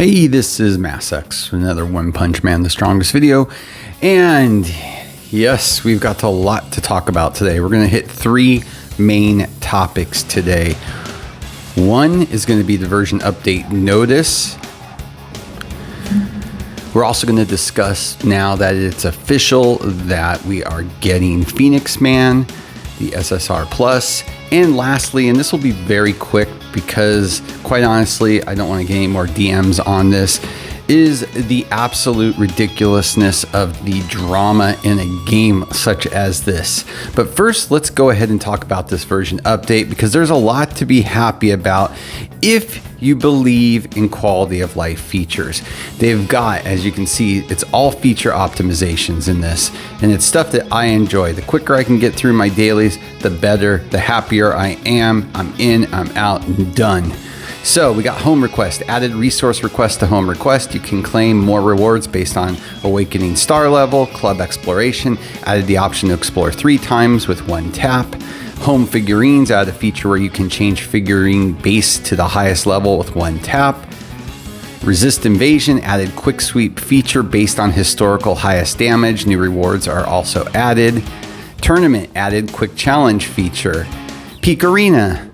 Hey, this is MassX, another One Punch Man, the strongest video. And yes, we've got a lot to talk about today. We're going to hit three main topics today. One is going to be the version update notice. We're also going to discuss now that it's official that we are getting Phoenix Man, the SSR Plus. And lastly, and this will be very quick because quite honestly, I don't want to get any more DMs on this, is the absolute ridiculousness of the drama in a game such as this. But first, let's go ahead and talk about this version update because there's a lot to be happy about if you believe in quality of life features. They've got, as you can see, it's all feature optimizations in this, and it's stuff that I enjoy. The quicker I can get through my dailies, the better, the happier I am. I'm in, I'm out, and done. So we got home request, added resource request to home request. You can claim more rewards based on awakening star level, club exploration, added the option to explore 3 times with 1 tap. Home figurines, added a feature where you can change figurine base to the highest level with 1 tap. Resist invasion, added quick sweep feature based on historical highest damage. New rewards are also added. Tournament, added quick challenge feature. Peak arena.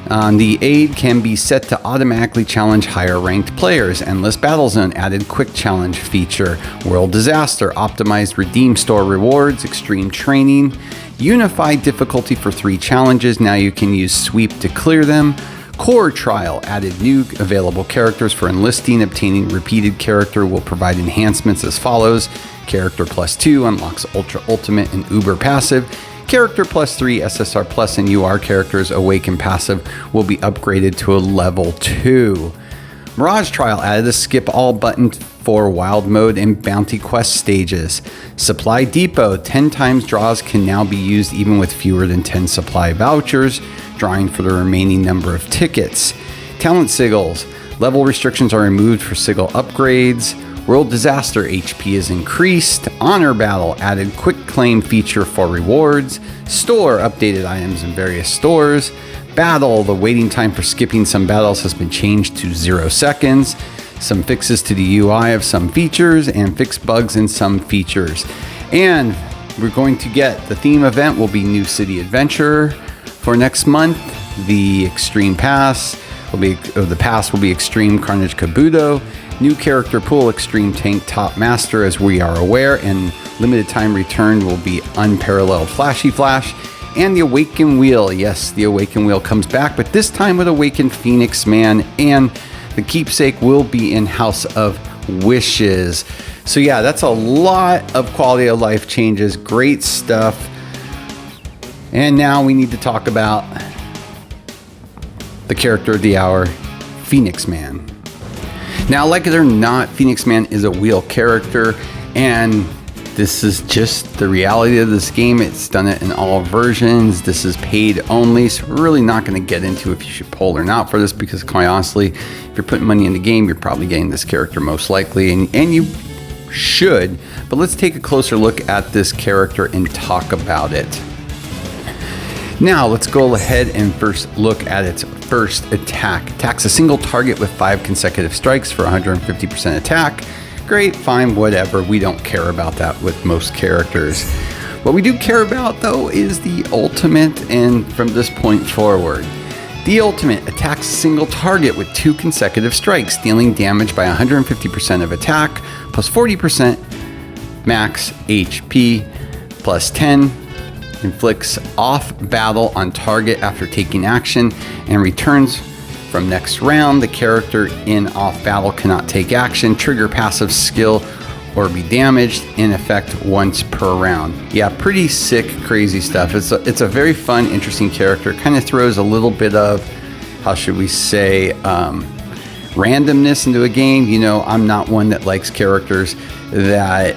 The aid can be set to automatically challenge higher ranked players. Endless battle zone, added quick challenge feature. World disaster, optimized redeem store rewards. Extreme training, unified difficulty for 3 challenges. Now you can use sweep to clear them. Core trial, added new available characters for enlisting. Obtaining repeated character will provide enhancements as follows. Character +2 unlocks ultra ultimate and uber passive. Character +3 SSR Plus and UR characters Awaken passive will be upgraded to a level 2. Mirage Trial added a skip all button for wild mode and bounty quest stages. Supply Depot, 10 times draws can now be used even with fewer than 10 supply vouchers, drawing for the remaining number of tickets. Talent Sigils, level restrictions are removed for sigil upgrades. World Disaster, HP is increased. Honor Battle, added quick claim feature for rewards. Store, updated items in various stores. Battle, the waiting time for skipping some battles has been changed to 0 seconds. Some fixes to the UI of some features and fixed bugs in some features. And we're going to get the theme event will be New City Adventure for next month. The Extreme Pass will be, the pass will be Extreme Carnage Kabuto. New character pool, Extreme Tank Top Master, as we are aware, and limited time return will be Unparalleled Flashy Flash. And the Awaken Wheel, yes, the Awaken Wheel comes back, but this time with Awaken Phoenix Man, and the Keepsake will be in House of Wishes. So yeah, that's a lot of quality of life changes, great stuff. And now we need to talk about the character of the hour, Phoenix Man. Now, like it or not, Phoenix Man is a wheel character, and this is just the reality of this game. It's done it in all versions. This is paid only, so we're really not going to get into if you should pull or not for this, because quite honestly, if you're putting money in the game, you're probably getting this character most likely, and you should. But let's take a closer look at this character and talk about it. Now, let's go ahead and first look at its first attack. Attacks a single target with 5 consecutive strikes for 150% attack. Great, fine, whatever. We don't care about that with most characters. What we do care about, though, is the ultimate, and from this point forward. The ultimate attacks a single target with 2 consecutive strikes, dealing damage by 150% of attack, plus 40% max HP, plus 10. Inflicts off battle on target after taking action and returns from next round. The character in off battle cannot take action, trigger passive skill, or be damaged, in effect once per round. Yeah, pretty sick, crazy stuff. It's a very fun, interesting character. Kind of throws a little bit of, how should we say, randomness into a game. You know, I'm not one that likes characters that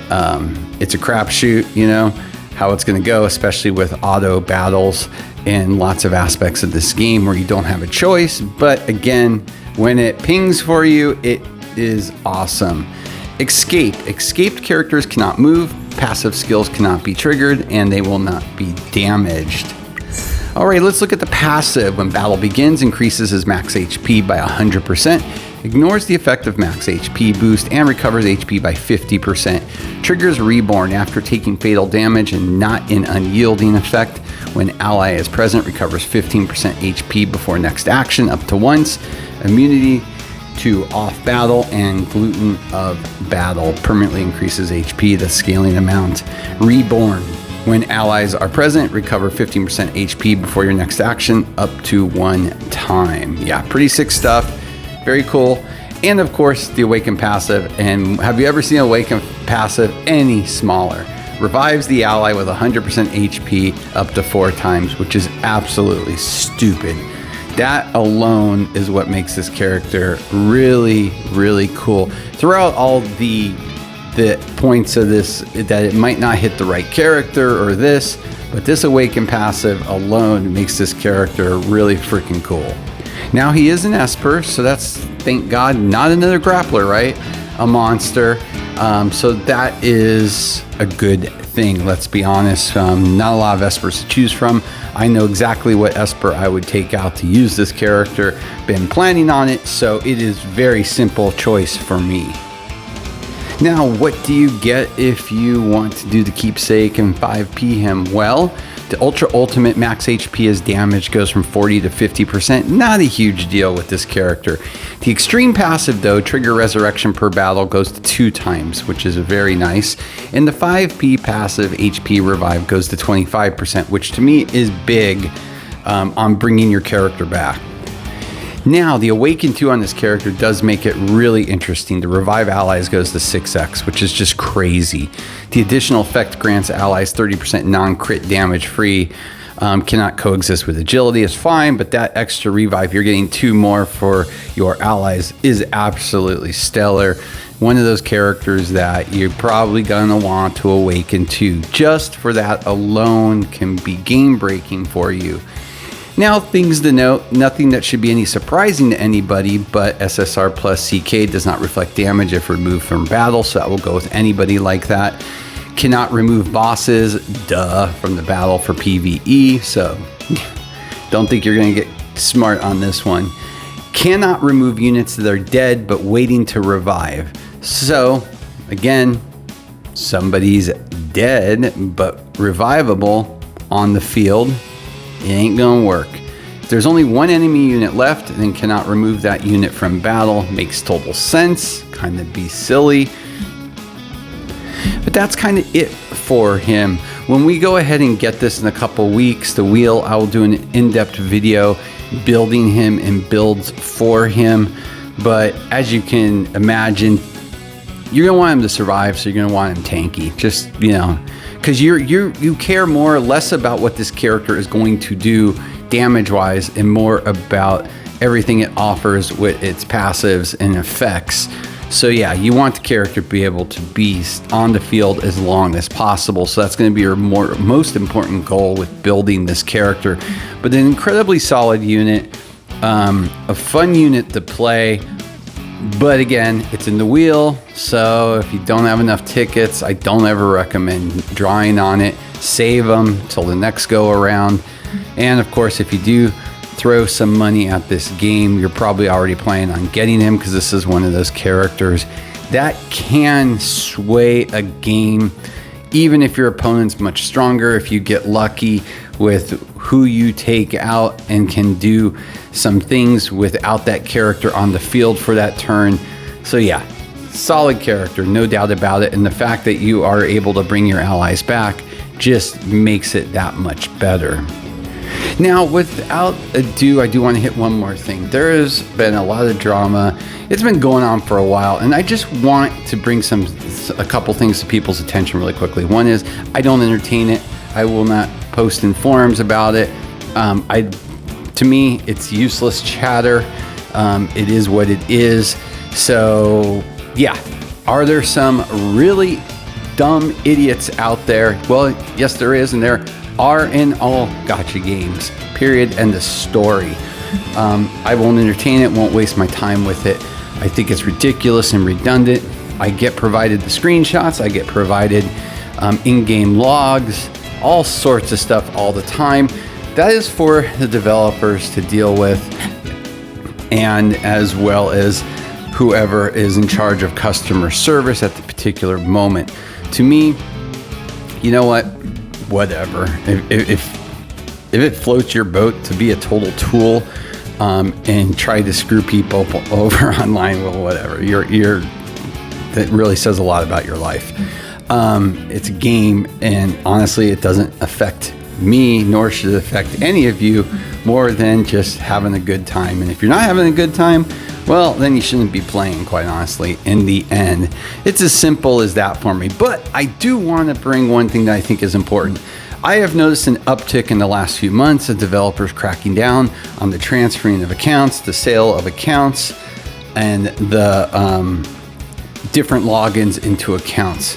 it's a crapshoot, you know, how it's going to go, especially with auto battles and lots of aspects of this game where you don't have a choice. But again, when it pings for you, it is awesome. Escaped characters cannot move, passive skills cannot be triggered, and they will not be damaged. All right, let's look at the passive. When battle begins, increases his max HP by 100%. Ignores the effect of max HP boost and recovers HP by 50%. Triggers Reborn after taking fatal damage and not an unyielding effect. When ally is present, recovers 15% HP before next action up to once. Immunity to off battle and gluten of battle permanently increases HP, the scaling amount. Reborn. When allies are present, recover 15% HP before your next action up to one time. Yeah, pretty sick stuff. Very cool. And of course, the Awaken passive. And have you ever seen Awaken passive any smaller? Revives the ally with 100% HP up to 4 times, which is absolutely stupid. That alone is what makes this character really, really cool. Throughout all the points of this, that it might not hit the right character or this, but this Awaken passive alone makes this character really freaking cool. Now he is an Esper, so that's, thank God, not another grappler, right? A monster. So that is a good thing, let's be honest. Not a lot of Espers to choose from. I know exactly what Esper I would take out to use this character. Been planning on it, so it is very simple choice for me. Now, what do you get if you want to do the Keepsake and 5p him? Well, the Ultra Ultimate max HP as damage goes from 40 to 50%. Not a huge deal with this character. The Extreme passive, though, trigger resurrection per battle, goes to 2 times, which is very nice. And the 5p passive HP revive goes to 25%, which to me is big on bringing your character back. Now, the Awaken 2 on this character does make it really interesting. The Revive Allies goes to 6x, which is just crazy. The additional effect grants allies 30% non-crit damage free. Cannot coexist with agility is fine, but that extra revive, you're getting 2 more for your allies, is absolutely stellar. One of those characters that you're probably gonna want to Awaken to. Just for that alone can be game breaking for you. Now, things to note, nothing that should be any surprising to anybody, but SSR Plus CK does not reflect damage if removed from battle, so that will go with anybody like that. Cannot remove bosses, from the battle for PvE, so don't think you're gonna get smart on this one. Cannot remove units that are dead but waiting to revive. So, again, somebody's dead but revivable on the field. It ain't gonna work. If there's only one enemy unit left, then cannot remove that unit from battle. Makes total sense. Kind of be silly. But that's kind of it for him. When we go ahead and get this in a couple weeks, the wheel, I will do an in-depth video building him and builds for him. But as you can imagine, you're gonna want him to survive, so you're gonna want him tanky. Just, you know, because you care less about what this character is going to do damage-wise and more about everything it offers with its passives and effects. So yeah, you want the character to be able to be on the field as long as possible. So that's going to be your most important goal with building this character. But an incredibly solid unit, a fun unit to play. But again, it's in the wheel, so if you don't have enough tickets, I don't ever recommend drawing on it. Save them till the next go around. And of course, if you do throw some money at this game, you're probably already planning on getting him, because this is one of those characters that can sway a game, even if your opponent's much stronger. If you get lucky with who you take out and can do some things without that character on the field for that turn. So yeah, solid character, no doubt about it. And the fact that you are able to bring your allies back just makes it that much better. Now, without ado, I do want to hit one more thing. There has been a lot of drama. It's been going on for a while, and I just want to bring a couple things to people's attention really quickly. One is, I don't entertain it. I will not post in forums about it. To me, it's useless chatter. It is what it is. So yeah, are there some really dumb idiots out there? Well, yes, there is, and there are in all gacha games, period, end of story. I won't entertain it, won't waste my time with it. I think it's ridiculous and redundant. I get provided the screenshots, I get provided in-game logs, all sorts of stuff all the time. That is for the developers to deal with, and as well as whoever is in charge of customer service at the particular moment. To me, you know what? Whatever. If it floats your boat to be a total tool and try to screw people over online, well, whatever. That really says a lot about your life. It's a game, and honestly, it doesn't affect me, nor should it affect any of you more than just having a good time. And if you're not having a good time, well, then you shouldn't be playing, quite honestly, in the end. It's as simple as that for me. But I do want to bring one thing that I think is important. I have noticed an uptick in the last few months of developers cracking down on the transferring of accounts, the sale of accounts, and the different logins into accounts.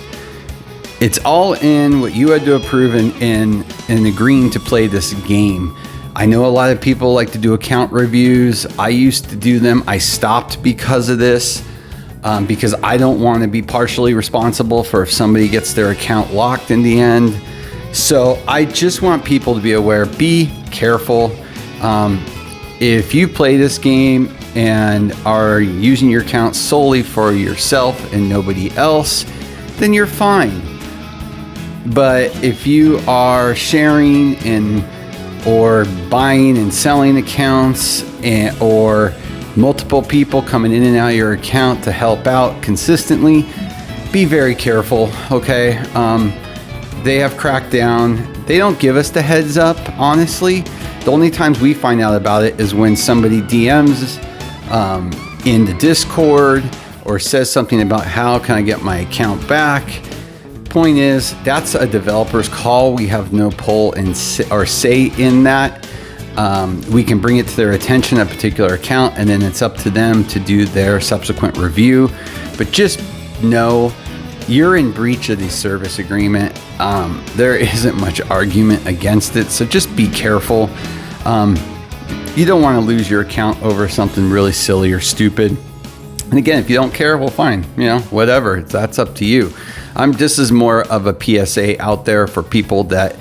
It's all in what you had to approve in agreeing to play this game. I know a lot of people like to do account reviews. I used to do them. I stopped because of this, because I don't want to be partially responsible for if somebody gets their account locked in the end. So I just want people to be aware, be careful. If you play this game and are using your account solely for yourself and nobody else, then you're fine. But if you are sharing or buying and selling accounts, or multiple people coming in and out of your account to help out consistently, be very careful, okay? They have cracked down. They don't give us the heads up, honestly. The only times we find out about it is when somebody DMs in the Discord or says something about how can I get my account back. Point is, that's a developer's call. We have no pull or say in that. We can bring it to their attention, a particular account, and then it's up to them to do their subsequent review. But just know you're in breach of the service agreement. There isn't much argument against it, so just be careful. You don't want to lose your account over something really silly or stupid. And again, if you don't care, well, fine, whatever. That's up to you. This is more of a PSA out there for people that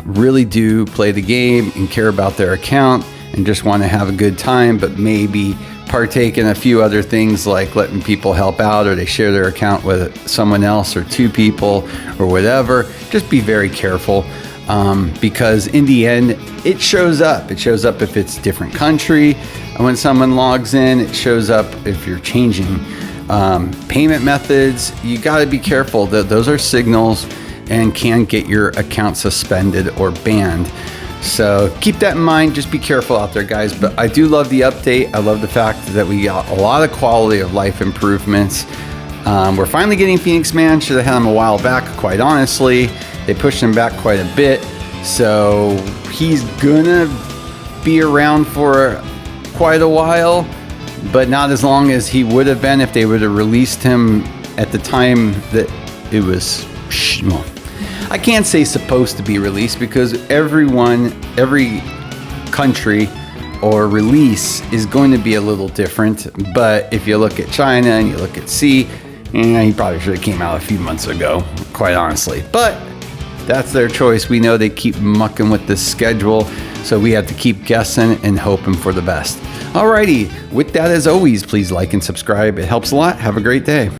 really do play the game and care about their account and just want to have a good time, but maybe partake in a few other things like letting people help out, or they share their account with someone else or two people or whatever. Just be very careful, because in the end, it shows up. It shows up if it's a different country. And when someone logs in, it shows up if you're changing payment methods. You got to be careful that those are signals and can get your account suspended or banned. So keep that in mind. Just be careful out there, guys. But I do love the update. I love the fact that we got a lot of quality of life improvements. We're finally getting Phoenix Man. Should have had him a while back, quite honestly. They pushed him back quite a bit. So he's gonna be around for quite a while, but not as long as he would have been if they would have released him at the time that it was, well, I can't say supposed to be released, because every country or release is going to be a little different. But if you look at China and you look at C, he probably should have came out a few months ago, quite honestly. But that's their choice. We know they keep mucking with this schedule, so we have to keep guessing and hoping for the best. Alrighty, with that, as always, please like and subscribe. It helps a lot. Have a great day.